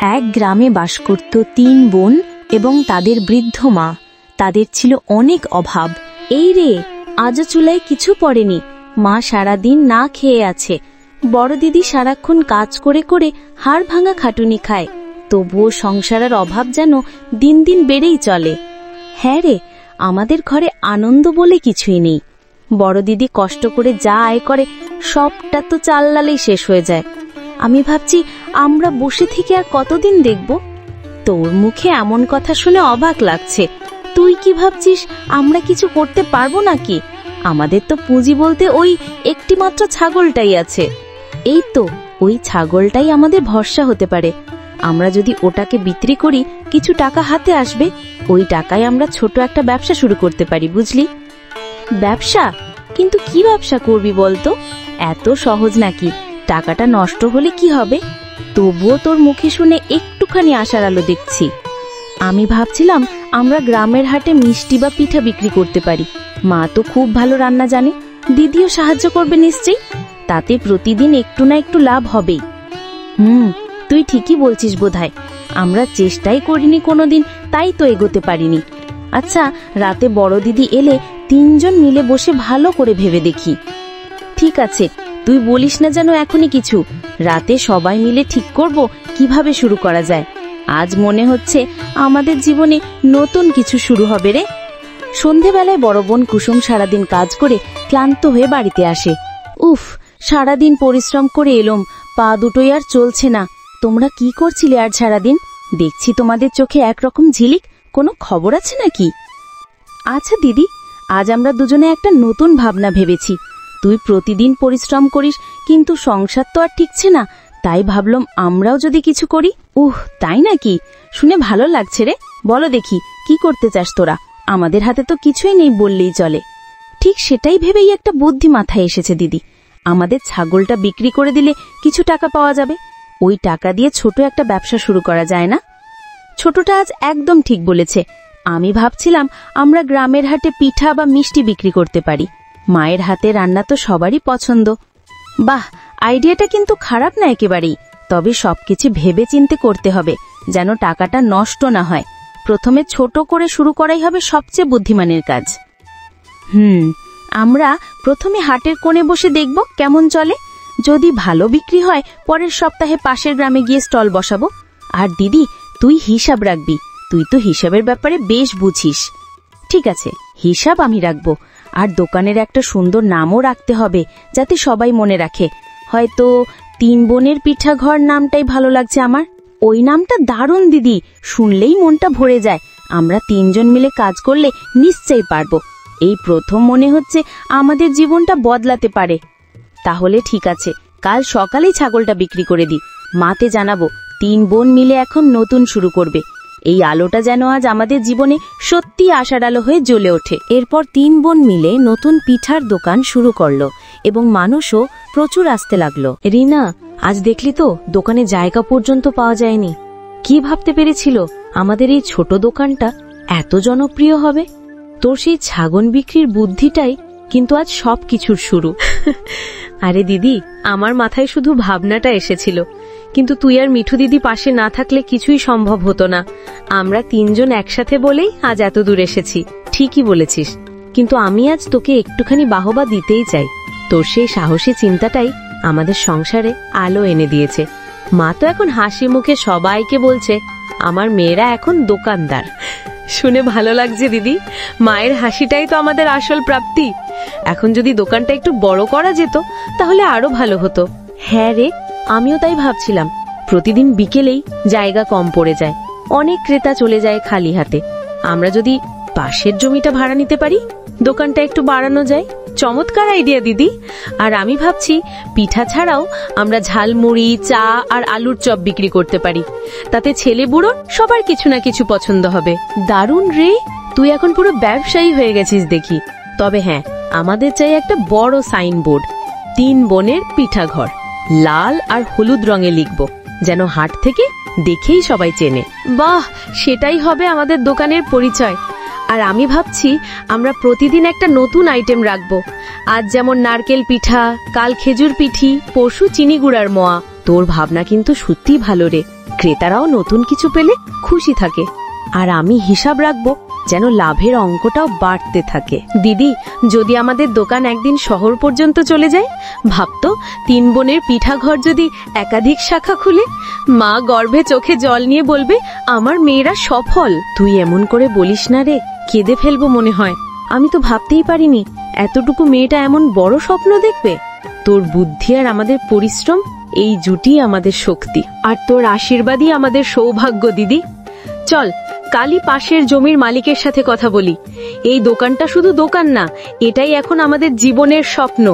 এক গ্রামে বাস করত ৩ বোন এবং তাদের বৃদ্ধ মা। তাদের ছিল অনেক অভাব। এই রে, আজও চুলায় কিছু পড়েনি। মা সারাদিন না খেয়ে আছে। বড় দিদি সারাক্ষণ কাজ করে করে হাড় ভাঙা খাটুনি খায়। তবুও সংসারের অভাব যেন দিন দিন বেড়েই চলে। হ্যাঁ রে, আমাদের ঘরে আনন্দ বলে কিছুই নেই। বড় দিদি কষ্ট করে যা আয় করে সবটা তো চাল ডালেই শেষ হয়ে যায়। আমি ভাবছি আমরা বসে থেকে আর কতদিন দেখব। তোর মুখে এমন কথা শুনে অবাক লাগছে। তুই কি ভাবছিস আমরা কিছু করতে পারবো নাকি? আমাদের তো পুঁজি বলতে ওই একটি মাত্র ছাগলটাই আছে। এই তো ওই ছাগলটাই আমাদের ভরসা হতে পারে। আমরা যদি ওটাকে বিক্রি করি কিছু টাকা হাতে আসবে। ওই টাকায় আমরা ছোট একটা ব্যবসা শুরু করতে পারি, বুঝলি? ব্যবসা? কিন্তু কি ব্যবসা করবি বলতো? এত সহজ নাকি? টাকাটা নষ্ট হলে কি হবে? তবুও তোর মুখে শুনে একটুখানি আশার আলো দেখছি। আমি ভাবছিলাম আমরা গ্রামের হাটে মিষ্টি বা পিঠা বিক্রি করতে পারি। মা তো খুব ভালো রান্না জানে, দিদিও সাহায্য করবে নিশ্চয়ই। তাতে প্রতিদিন একটু না একটু লাভ হবেই। তুই ঠিকই বলছিস বোধহয়। আমরা চেষ্টাই করিনি কোনোদিন, তাই তো এগোতে পারিনি। আচ্ছা, রাতে বড় দিদি এলে ৩ জন মিলে বসে ভালো করে ভেবে দেখি। ঠিক আছে, তুই বলিস না যেন এখনই কিছু। রাতে সবাই মিলে ঠিক করব কিভাবে শুরু করা যায়। আজ মনে হচ্ছে আমাদের জীবনে নতুন কিছু শুরু হবে রে। সন্ধেবেলায় বড় বোন কুসুম সারাদিন কাজ করে ক্লান্ত হয়ে বাড়িতে আসে। উফ, সারাদিন পরিশ্রম করে এলাম, পা দুটোই আর চলছে না। তোমরা কি করছিলে আর সারাদিন? দেখছি তোমাদের চোখে একরকম ঝিলিক। কোনো খবর আছে নাকি? আচ্ছা দিদি, আজ আমরা দুজনে একটা নতুন ভাবনা ভেবেছি। তুই প্রতিদিন পরিশ্রম করিস, কিন্তু সংসার তো আর ঠিকছে না। তাই ভাবলাম আমরাও যদি কিছু করি। তাই নাকি? শুনে ভালো লাগছে রে। বলো দেখি, কি করতে চাস তোরা? আমাদের হাতে তো কিছুই নেই বললেই চলে। ঠিক সেটাই ভেবেই একটা বুদ্ধি মাথায় এসেছে দিদি। আমাদের ছাগলটা বিক্রি করে দিলে কিছু টাকা পাওয়া যাবে। ওই টাকা দিয়ে ছোট একটা ব্যবসা শুরু করা যায় না? ছোটটা আজ একদম ঠিক বলেছে। আমি ভাবছিলাম আমরা গ্রামের হাটে পিঠা বা মিষ্টি বিক্রি করতে পারি। মায়ের হাতে রান্না তো সবারই পছন্দ। বাহ, আইডিয়াটা কিন্তু খারাপ না একেবারেই। তবে সবকিছু ভেবে চিন্তে করতে হবে, যেন টাকাটা নষ্ট না হয়। প্রথমে ছোট করে শুরু করাই হবে সবচেয়ে বুদ্ধিমানের কাজ। আমরা প্রথমে হাটের কোণে বসে দেখব কেমন চলে। যদি ভালো বিক্রি হয় পরের সপ্তাহে পাশের গ্রামে গিয়ে স্টল বসাবো। আর দিদি, তুই হিসাব রাখবি। তুই তো হিসাবের ব্যাপারে বেশ বুঝিস। ঠিক আছে, হিসাব আমি রাখবো। আর দোকানের একটা সুন্দর নামও রাখতে হবে, যাতে সবাই মনে রাখে। হয়তো ৩ বোনের পিঠা ঘর নামটাই ভালো লাগছে আমার। ওই নামটা দারুণ দিদি, শুনলেই মনটা ভরে যায়। আমরা ৩ জন মিলে কাজ করলে নিশ্চয়ই পারবো। এই প্রথম মনে হচ্ছে আমাদের জীবনটা বদলাতে পারে। তাহলে ঠিক আছে, কাল সকালেই ছাগলটা বিক্রি করে দিই। মাতে জানাবো ৩ বোন মিলে এখন নতুন শুরু করবে। এই আলোটা যেন আজ আমাদের জীবনে সত্যি আশার আলো হয়ে জ্বলে ওঠে। এরপর ৩ বোন মিলে নতুন পিঠার দোকান শুরু করলো এবং মানুষও প্রচুর আসতে লাগলো। রিনা, আজ দেখলি তো দোকানে জায়গা পর্যন্ত পাওয়া যায়নি। কি ভাবতে পেরেছিল আমাদের এই ছোট দোকানটা এত জনপ্রিয় হবে? তোর সেই ছাগল বিক্রির বুদ্ধিটাই কিন্তু আজ সবকিছুর শুরু। আরে দিদি, আমার মাথায় শুধু ভাবনাটা এসেছিল, কিন্তু তুই আর মিঠু দিদি পাশে না থাকলে কিছুই সম্ভব হতো না। আমরা ৩ জন একসাথে বলেই আজ এত দূর এসেছি। ঠিকই বলেছিস, কিন্তু আমি আজ তোকে একটুখানি বাহবা দিতেই চাই। তোর সেই সাহসী চিন্তাটাই আমাদের সংসারে আলো এনে দিয়েছে। মা তো এখন হাসি মুখে সবাইকে বলছে আমার মেয়েরা এখন দোকানদার। শুনে ভালো লাগছে দিদি। মায়ের হাসিটাই তো আমাদের আসল প্রাপ্তি। এখন যদি দোকানটা একটু বড় করা যেত তাহলে আরো ভালো হতো। হ্যাঁ রে, আমিও তাই ভাবছিলাম। প্রতিদিন বিকেলেই জায়গা কম পড়ে যায়, অনেক ক্রেতা চলে যায় খালি হাতে। আমরা যদি পাশের জমিটা ভাড়া নিতে পারি, দোকানটা একটু বাড়ানো যায়। চমৎকার আইডিয়া দিদি। আর আমি ভাবছি পিঠা ছাড়াও আমরা ঝালমুড়ি, চা আর আলুর চপ বিক্রি করতে পারি। তাতে ছেলে বুড়ো সবার কিছু না কিছু পছন্দ হবে। দারুণ রে, তুই এখন পুরো ব্যবসায়ী হয়ে গেছিস দেখি। তবে হ্যাঁ, আমাদের চাই একটা বড় সাইনবোর্ড, ৩ বোনের পিঠা ঘর। লাল আর হলুদ রঙে লিখব, যেন হাট থেকে দেখেই সবাই চেনে। বাহ, সেটাই হবে আমাদের দোকানের পরিচয়। আর আমি ভাবছি আমরা প্রতিদিন একটা নতুন আইটেম রাখবো। আজ যেমন নারকেল পিঠা, কাল খেজুর পিঠি, পরশু চিনি গুড়ার মোয়া। তোর ভাবনা কিন্তু সত্যি ভালো রে। ক্রেতারাও নতুন কিছু পেলে খুশি থাকে। আর আমি হিসাব রাখবো যেন লাভের অঙ্কটাও বাড়তে থাকে। দিদি, যদি আমাদের দোকান একদিন শহর পর্যন্ত চলে যায়, ভাবতো 3 বোনের পিঠাঘর যদি একাধিক শাখা খুলে, মা গর্ভে চোখে জল নিয়ে বলবে আমার মেয়েরা সফল। তুই এমন করে বলিস না রে, কেঁদে ফেলবো মনে হয়। আমি তো ভাবতেই পারিনি এতটুকু মেয়েটা এমন বড় স্বপ্ন দেখবে। তোর বুদ্ধি আর আমাদের পরিশ্রম, এই জুটি আমাদের শক্তি, আর তোর আশীর্বাদই আমাদের সৌভাগ্য। দিদি চল, কালই পাশের জমির মালিকের সাথে কথা বলি। এই দোকানটা শুধু দোকান না, এটাই এখন আমাদের জীবনের স্বপ্ন।